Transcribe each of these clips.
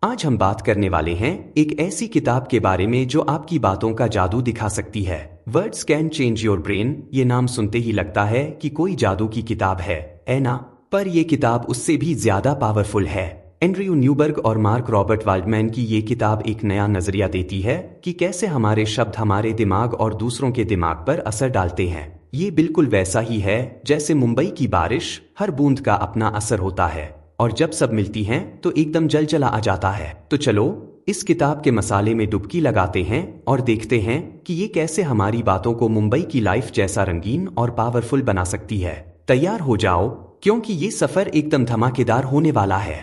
आज हम बात करने वाले हैं एक ऐसी किताब के बारे में जो आपकी बातों का जादू दिखा सकती है। Words can change your brain. ये नाम सुनते ही लगता है कि कोई जादू की किताब है ना? पर ये किताब उससे भी ज्यादा पावरफुल है। एंड्रयू न्यूबर्ग और मार्क रॉबर्ट वाल्डमैन की ये किताब एक नया नजरिया देती है कि कैसे हमारे शब्द हमारे दिमाग और दूसरों के दिमाग पर असर डालते हैं। ये बिल्कुल वैसा ही है जैसे मुंबई की बारिश, हर बूंद का अपना असर होता है और जब सब मिलती हैं तो एकदम जलजला आ जाता है। तो चलो इस किताब के मसाले में डुबकी लगाते हैं और देखते हैं कि ये कैसे हमारी बातों को मुंबई की लाइफ जैसा रंगीन और पावरफुल बना सकती है। तैयार हो जाओ क्योंकि ये सफर एकदम धमाकेदार होने वाला है।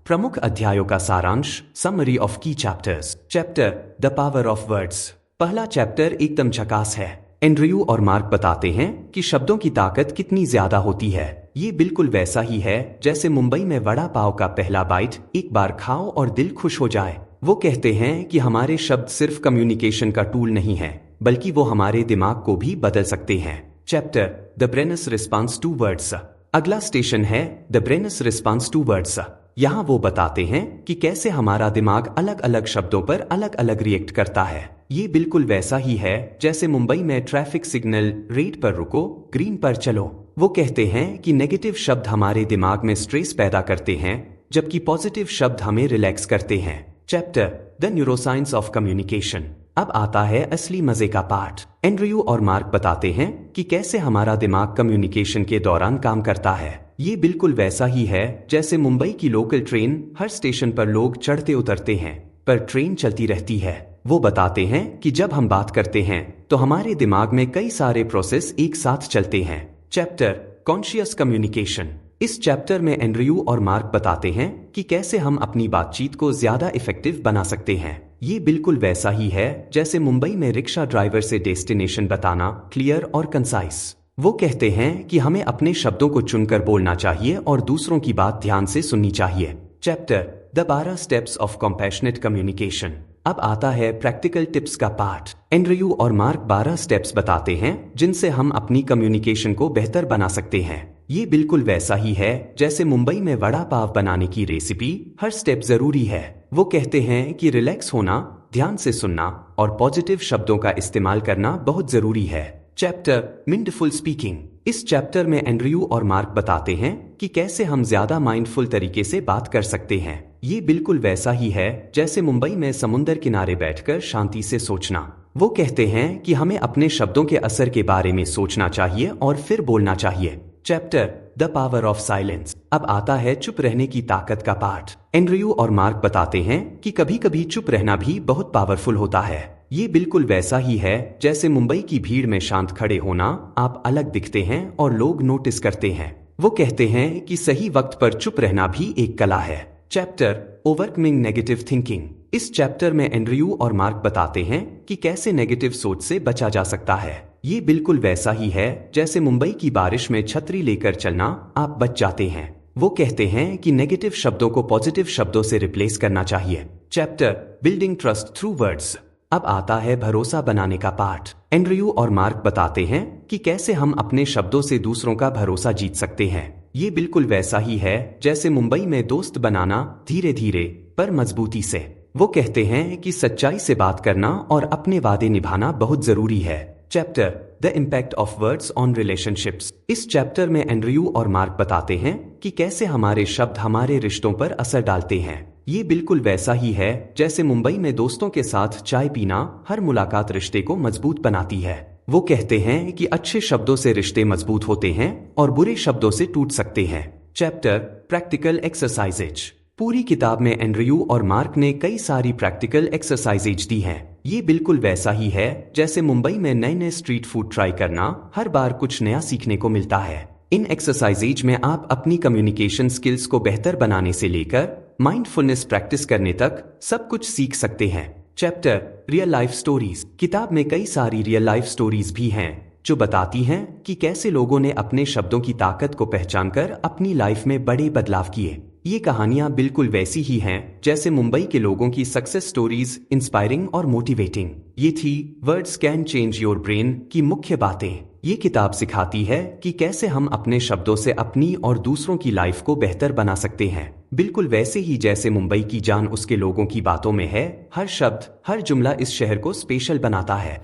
प्रमुख अध्यायों का सारांश, समरी ऑफ की chapters. Chapter the power of words. पहला चैप्टर एकदम झकास है। एंड्रयू और मार्क बताते हैं कि शब्दों की ताकत कितनी ज्यादा होती है। ये बिल्कुल वैसा ही है जैसे मुंबई में वड़ा पाव का पहला बाइट एक बार खाओ और दिल खुश हो जाए। वो कहते हैं कि हमारे शब्द सिर्फ कम्युनिकेशन का टूल नहीं है, बल्कि वो हमारे दिमाग को भी बदल सकते हैं। Chapter the brain's response to words. अगला स्टेशन है the brain's response to words. यहाँ वो बताते हैं कि कैसे हमारा दिमाग अलग अलग शब्दों पर अलग अलग रिएक्ट करता है। ये बिल्कुल वैसा ही है जैसे मुंबई में ट्रैफिक सिग्नल, रेड पर रुको, ग्रीन पर चलो। वो कहते हैं कि नेगेटिव शब्द हमारे दिमाग में स्ट्रेस पैदा करते हैं, जबकि पॉजिटिव शब्द हमें रिलैक्स करते हैं। Chapter the neuroscience of communication. अब आता है असली मजे का पार्ट। एंड्रयू और मार्क बताते हैं कि कैसे हमारा दिमाग कम्युनिकेशन के दौरान काम करता है। ये बिल्कुल वैसा ही है जैसे मुंबई की लोकल ट्रेन, हर स्टेशन पर लोग चढ़ते उतरते हैं पर ट्रेन चलती रहती है। वो बताते हैं कि जब हम बात करते हैं तो हमारे दिमाग में कई सारे प्रोसेस एक साथ चलते हैं। Chapter conscious communication. इस चैप्टर में एंड्रयू और मार्क बताते हैं कि कैसे हम अपनी बातचीत को ज्यादा इफेक्टिव बना सकते हैं। ये बिल्कुल वैसा ही है जैसे मुंबई में रिक्शा ड्राइवर से डेस्टिनेशन बताना, क्लियर और कंसाइस। वो कहते हैं कि हमें अपने शब्दों को चुनकर बोलना चाहिए और दूसरों की बात ध्यान से सुननी चाहिए। Chapter the 12 steps of compassionate communication. अब आता है प्रैक्टिकल टिप्स का पार्ट। एंड्रयू और मार्क 12 स्टेप्स बताते हैं जिनसे हम अपनी कम्युनिकेशन को बेहतर बना सकते हैं। ये बिल्कुल वैसा ही है जैसे मुंबई में वड़ा पाव बनाने की रेसिपी, हर स्टेप जरूरी है। वो कहते हैं कि रिलैक्स होना, ध्यान से सुनना और पॉजिटिव शब्दों का इस्तेमाल करना बहुत जरूरी है। Chapter mindful speaking. इस चैप्टर में एंड्रयू और मार्क बताते हैं कि कैसे हम ज्यादा माइंडफुल तरीके से बात कर सकते हैं। ये बिल्कुल वैसा ही है जैसे मुंबई में समुंदर किनारे बैठकर शांति से सोचना। वो कहते हैं कि हमें अपने शब्दों के असर के बारे में सोचना चाहिए और फिर बोलना चाहिए। Chapter the power of silence. अब आता है चुप रहने की ताकत का पार्ट। एंड्रयू और मार्क बताते हैं कि कभी कभी चुप रहना भी बहुत पावरफुल होता है। ये बिल्कुल वैसा ही है जैसे मुंबई की भीड़ में शांत खड़े होना, आप अलग दिखते हैं और लोग नोटिस करते हैं। वो कहते हैं कि सही वक्त पर चुप रहना भी एक कला है। Chapter overcoming negative thinking. इस चैप्टर में एंड्रयू और मार्क बताते हैं कि कैसे नेगेटिव सोच से बचा जा सकता है। ये बिल्कुल वैसा ही है जैसे मुंबई की बारिश में छतरी लेकर चलना, आप बच जाते हैं। वो कहते हैं कि नेगेटिव शब्दों को पॉजिटिव शब्दों से रिप्लेस करना चाहिए। Chapter building trust through words. अब आता है भरोसा बनाने का पार्ट। एंड्रयू और मार्क बताते हैं कि कैसे हम अपने शब्दों से दूसरों का भरोसा जीत सकते हैं। ये बिल्कुल वैसा ही है जैसे मुंबई में दोस्त बनाना, धीरे धीरे पर मजबूती से। वो कहते हैं कि सच्चाई से बात करना और अपने वादे निभाना बहुत जरूरी है। Chapter the impact of words on relationships. इस चैप्टर में एंड्रयू और मार्क बताते हैं कि कैसे हमारे शब्द हमारे रिश्तों पर असर डालते हैं। ये बिल्कुल वैसा ही है जैसे मुंबई में दोस्तों के साथ चाय पीना, हर मुलाकात रिश्ते को मजबूत बनाती है। वो कहते हैं कि अच्छे शब्दों से रिश्ते मजबूत होते हैं और बुरे शब्दों से टूट सकते हैं। Chapter practical exercises. पूरी किताब में एंड्रयू और मार्क ने कई सारी प्रैक्टिकल एक्सरसाइजेज दी हैं। ये बिल्कुल वैसा ही है जैसे मुंबई में नए नए स्ट्रीट फूड ट्राई करना, हर बार कुछ नया सीखने को मिलता है। इन एक्सरसाइजेज में आप अपनी कम्युनिकेशन स्किल्स को बेहतर बनाने से लेकर माइंडफुलनेस प्रैक्टिस करने तक सब कुछ सीख सकते हैं। Chapter real life stories. किताब में कई सारी रियल लाइफ स्टोरीज भी हैं जो बताती हैं कि कैसे लोगों ने अपने शब्दों की ताकत को पहचानकर अपनी लाइफ में बड़े बदलाव किए। ये कहानियां बिल्कुल वैसी ही हैं जैसे मुंबई के लोगों की सक्सेस स्टोरीज, इंस्पायरिंग और मोटिवेटिंग। ये थी words can change your brain की मुख्य बातें। ये किताब सिखाती है कि कैसे हम अपने शब्दों से अपनी और दूसरों की लाइफ को बेहतर बना सकते हैं। बिल्कुल वैसे ही जैसे मुंबई की जान उसके लोगों की बातों में है, हर शब्द, हर जुमला इस शहर को स्पेशल बनाता है।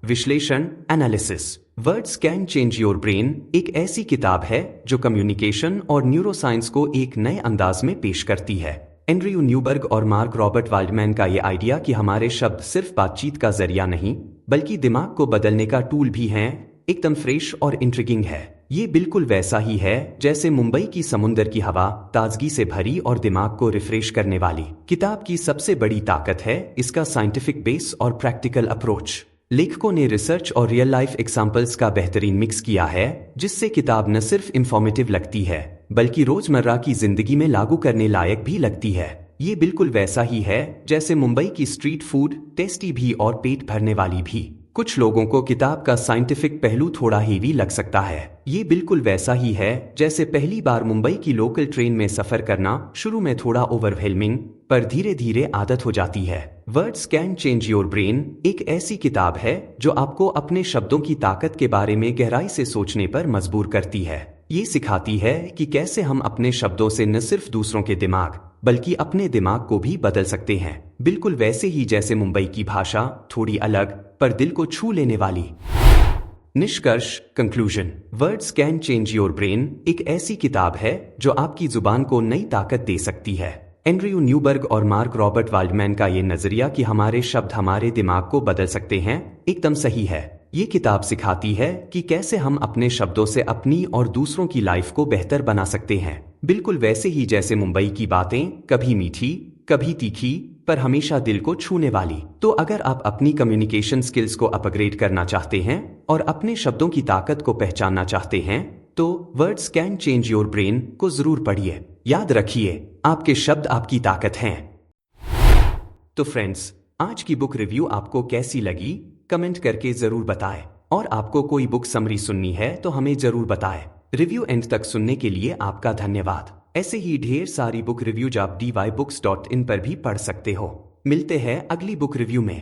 विश्लेषण, analysis. Words can change your brain एक ऐसी किताब है जो कम्युनिकेशन और न्यूरोसाइंस को एक नए अंदाज में पेश करती है। एंड्रयू न्यूबर्ग और मार्क रॉबर्ट वाल्डमैन का ये आइडिया कि हमारे शब्द सिर्फ बातचीत का जरिया नहीं बल्कि दिमाग को बदलने का टूल भी हैं, एकदम फ्रेश और इंट्रिगिंग है। ये बिल्कुल वैसा ही है जैसे मुंबई की समुंदर की हवा, ताजगी से भरी और दिमाग को रिफ्रेश करने वाली। किताब की सबसे बड़ी ताकत है इसका साइंटिफिक बेस और प्रैक्टिकल अप्रोच। लेखकों ने रिसर्च और रियल लाइफ एग्जाम्पल्स का बेहतरीन मिक्स किया है, जिससे किताब न सिर्फ इंफॉर्मेटिव लगती है बल्कि रोजमर्रा की जिंदगी में लागू करने लायक भी लगती है। ये बिल्कुल वैसा ही है जैसे मुंबई की स्ट्रीट फूड, टेस्टी भी और पेट भरने वाली भी। कुछ लोगों को किताब का साइंटिफिक पहलू थोड़ा हेवी लग सकता है। ये बिल्कुल वैसा ही है जैसे पहली बार मुंबई की लोकल ट्रेन में सफर करना, शुरू में थोड़ा ओवरवेलमिंग पर धीरे धीरे आदत हो जाती है। Words can change your brain एक ऐसी किताब है जो आपको अपने शब्दों की ताकत के बारे में गहराई से सोचने पर मजबूर करती है। ये सिखाती है कि कैसे हम अपने शब्दों से न सिर्फ दूसरों के दिमाग बल्कि अपने दिमाग को भी बदल सकते हैं। बिल्कुल वैसे ही जैसे मुंबई की भाषा थोड़ी अलग पर दिल को छू लेने वाली। निष्कर्ष, conclusion. Words can change your brain एक ऐसी किताब है जो आपकी जुबान को नई ताकत दे सकती है। एंड्रयू न्यूबर्ग और मार्क रॉबर्ट वाल्डमैन का ये नजरिया कि हमारे शब्द हमारे दिमाग को बदल सकते हैं, एकदम सही है। ये किताब सिखाती है कि कैसे हम अपने शब्दों से अपनी और दूसरों की लाइफ को बेहतर बना सकते हैं। बिल्कुल वैसे ही जैसे मुंबई की बातें, कभी मीठी, कभी तीखी, पर हमेशा दिल को छूने वाली। तो अगर आप अपनी कम्युनिकेशन स्किल्स को अपग्रेड करना चाहते हैं और अपने शब्दों की ताकत को पहचानना चाहते हैं, तो words can change your brain को जरूर पढ़िए। याद रखिए, आपके शब्द आपकी ताकत हैं। तो फ्रेंड्स, आज की बुक रिव्यू आपको कैसी लगी कमेंट करके जरूर बताएं, और आपको कोई बुक समरी सुननी है तो हमें जरूर बताएं। रिव्यू एंड तक सुनने के लिए आपका धन्यवाद। ऐसे ही ढेर सारी बुक रिव्यूज आप dybooks.in पर भी पढ़ सकते हो। मिलते हैं अगली बुक रिव्यू में।